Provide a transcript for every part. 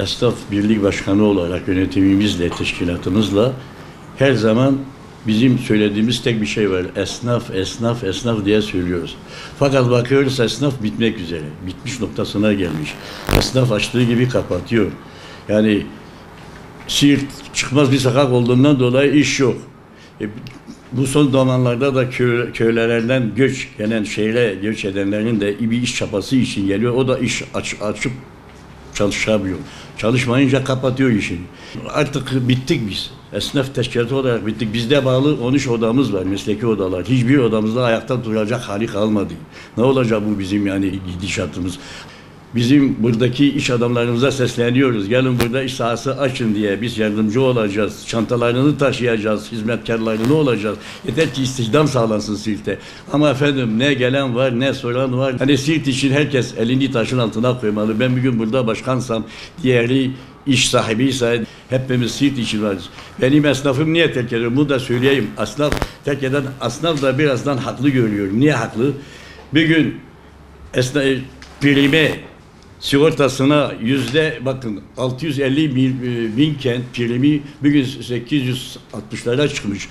Esnaf Birlik Başkanı olarak yönetimimizle, teşkilatımızla her zaman bizim söylediğimiz tek bir şey var. Esnaf, esnaf, esnaf diye söylüyoruz. Fakat bakıyoruz esnaf bitmek üzere. Bitmiş noktasına gelmiş. Esnaf açtığı gibi kapatıyor. Yani Siirt çıkmaz bir sokak olduğundan dolayı iş yok. Bu son zamanlarda da köylerden gelen şehre göç edenlerin de bir iş çapası için geliyor. O da iş açıp çalışamıyor. Çalışmayınca kapatıyor işini. Artık bittik biz. Esnaf teşkilatı olarak bittik. Bizde bağlı 13 odamız var, mesleki odalar. Hiçbir odamızda ayakta duracak hali kalmadı. Ne olacak bu bizim yani gidişatımız? Bizim buradaki iş adamlarımıza sesleniyoruz. Gelin burada iş sahası açın diye biz yardımcı olacağız. Çantalarını taşıyacağız. Hizmetkarlarını olacağız. Yeter ki istihdam sağlansın Siirt'te. Ama efendim ne gelen var ne soran var. Hani Siirt için herkes elini taşın altına koymalı. Ben bugün burada başkansam, diğeri iş sahibiyse hepimiz Siirt için varız. Benim esnafım niye terk ediyor? Bunu da söyleyeyim. Terk eden esnaf da birazdan haklı görüyorum. Niye haklı? Bir gün prime sigortasına bakın 650 binken primi bugün 860'lara çıkmış.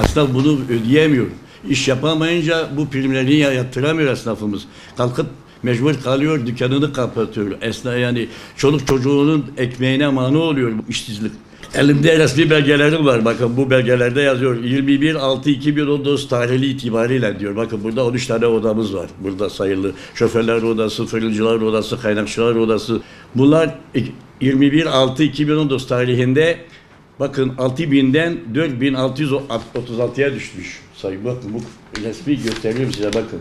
Esnaf bunu ödeyemiyor. İş yapamayınca bu primleri yatıramıyor esnafımız. Kalkıp mecbur kalıyor, dükkanını kapatıyor. Esnaf yani çoluk çocuğunun ekmeğine mani oluyor bu işsizlik. Elimde resmi belgelerim var. Bakın bu belgelerde yazıyor. 21.6.2019 tarihli itibariyle diyor. Bakın burada 13 tane odamız var. Burada sayılı. Şoförler odası, fırıncılar odası, kaynakçılar odası. Bunlar 21.6.2019 tarihinde bakın 6.000'den 4.636'ya düşmüş sayı. Bakın bu resmi gösteriyorum size bakın.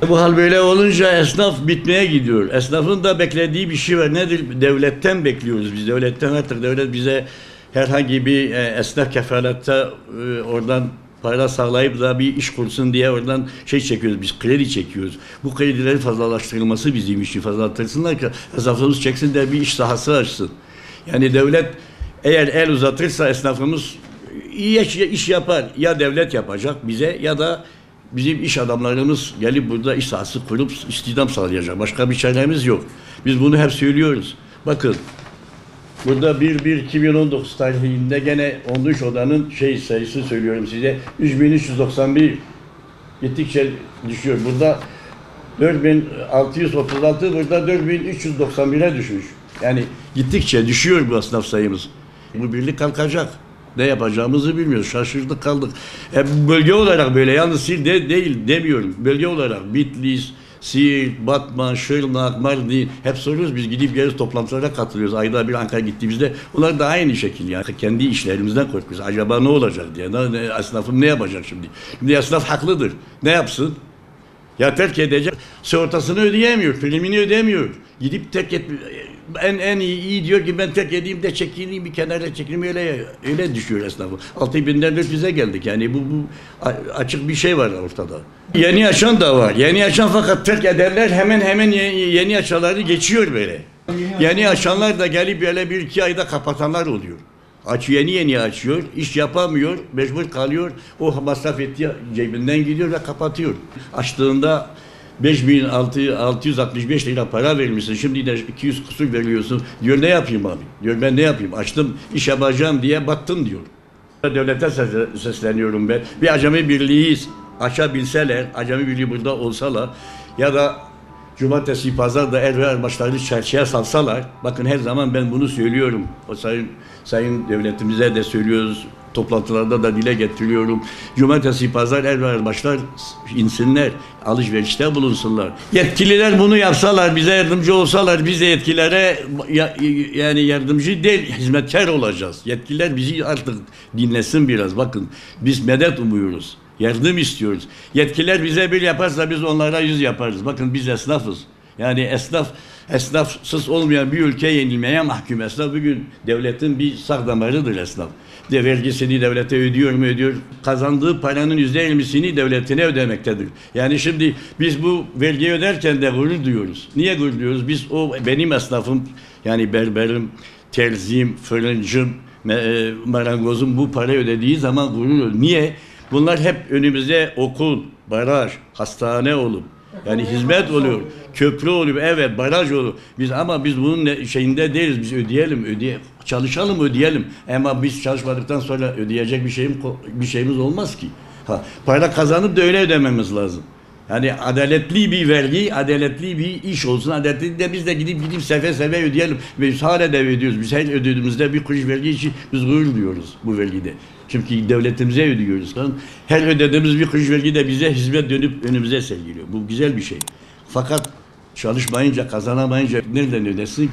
Bu hal böyle olunca esnaf bitmeye gidiyor. Esnafın da beklediği bir şey var. Nedir? Devletten bekliyoruz biz. Devletten artık devlet bize herhangi bir esnaf kefalette oradan para sağlayıp da bir iş kursun diye oradan çekiyoruz. Biz kredi çekiyoruz. Bu kredilerin fazlalaştırılması bizim için fazlalaştırsınlar ki esnafımız çeksin de bir iş sahası açsın. Yani devlet eğer el uzatırsa esnafımız iyi iş yapar. Ya devlet yapacak bize ya da bizim iş adamlarımız gelip burada iş sahası kurup istihdam sağlayacak. Başka bir çaremiz yok. Biz bunu hep söylüyoruz. Bakın burada 1.1.2019 tarihinde gene 13 odanın sayısı söylüyorum size. 3391 gittikçe düşüyor. Burada 4636 burada 4391'e düşmüş. Yani gittikçe düşüyor bu esnaf sayımız. Bu birlik kalkacak. Ne yapacağımızı bilmiyoruz. Şaşırdık kaldık. Bölge olarak böyle yalnız Siirt değil demiyorum. Bölge olarak Bitlis, Siirt, Batman, Şırnak, Mardin hep soruyoruz. Biz gidip geliriz toplantılara katılıyoruz. Ayda bir Ankara gittiğimizde onlar da aynı şekilde yani kendi işlerimizden korkuyoruz. Acaba ne olacak diye. Esnafım ne yapacak şimdi? Şimdi esnaf haklıdır. Ne yapsın? Ya terk edecek. Sigortasını ödeyemiyor. Primini ödemiyor. Gidip terk et. En iyi diyor ki ben terk edeyim de çekileyim bir kenara çekileyim öyle düşüyor esnafı. 6.000'den 400'e geldik yani bu açık bir şey var ortada. Yeni açan da var. Yeni açan fakat terk ederler hemen yeni açanları geçiyor böyle. Yeni açanlar da gelip böyle 1-2 ayda kapatanlar oluyor. Yeni açıyor, iş yapamıyor, mecbur kalıyor. O masraf ettiği cebinden gidiyor ve kapatıyor. Açtığında 5.665 lira para vermişsin. Şimdi de 200 kusur veriyorsun. Diyor ne yapayım abi? Diyor ben ne yapayım? Açtım iş yapacağım diye battım diyor. Devlete sesleniyorum ben. Bir acemi birliğiyiz. Açabilseler, acemi birliği burada olsalar ya da cumartesi, pazar da er ve erbaşlarını çarşıya salsalar. Bakın her zaman ben bunu söylüyorum. O sayın devletimize de söylüyoruz. Toplantılarda da dile getiriyorum. Cumartesi, pazar er ve erbaşlar insinler. Alışverişte bulunsunlar. Yetkililer bunu yapsalar, bize yardımcı olsalar, biz de yetkililere yani yardımcı değil, hizmetkar olacağız. Yetkililer bizi artık dinlesin biraz. Bakın biz medet umuyoruz. Yardım istiyoruz. Yetkililer bize bir yaparsa biz onlara 100 yaparız. Bakın biz esnafız. Yani esnafsız olmayan bir ülke yenilmeye mahkum. Esnaf bugün devletin bir sağ damarıdır esnaf. Vergisini devlete ödüyor mu ödüyor. Kazandığı paranın %20'sini devletine ödemektedir. Yani şimdi biz bu vergiyi öderken de gurur duyuyoruz. Niye gurur duyuyoruz? Benim esnafım yani berberim, terzim, fırıncım, marangozum bu parayı ödediği zaman gurur duyuyor. Niye? Bunlar hep önümüzde okul, baraj, hastane olup Yani hizmet oluyor, köprü oluyor, evet baraj olur. Ama biz bunun şeyinde değiliz. Biz çalışalım ödeyelim. Ama biz çalışmadıktan sonra ödeyecek bir şeyimiz olmaz ki. Para kazanıp da öyle ödememiz lazım. Yani adaletli bir vergi, adaletli bir iş olsun. Adaletli de biz de gidip seve seve ödeyelim. Ve biz hala da ödüyoruz. Biz her ödediğimizde bir kuruş vergi için biz gurur duyuyoruz bu vergide. Çünkü devletimize ödüyoruz. Her ödediğimiz bir kuruş vergi de bize hizmet dönüp önümüze sergiliyor. Bu güzel bir şey. Fakat çalışmayınca, kazanamayınca nereden ödesin ki?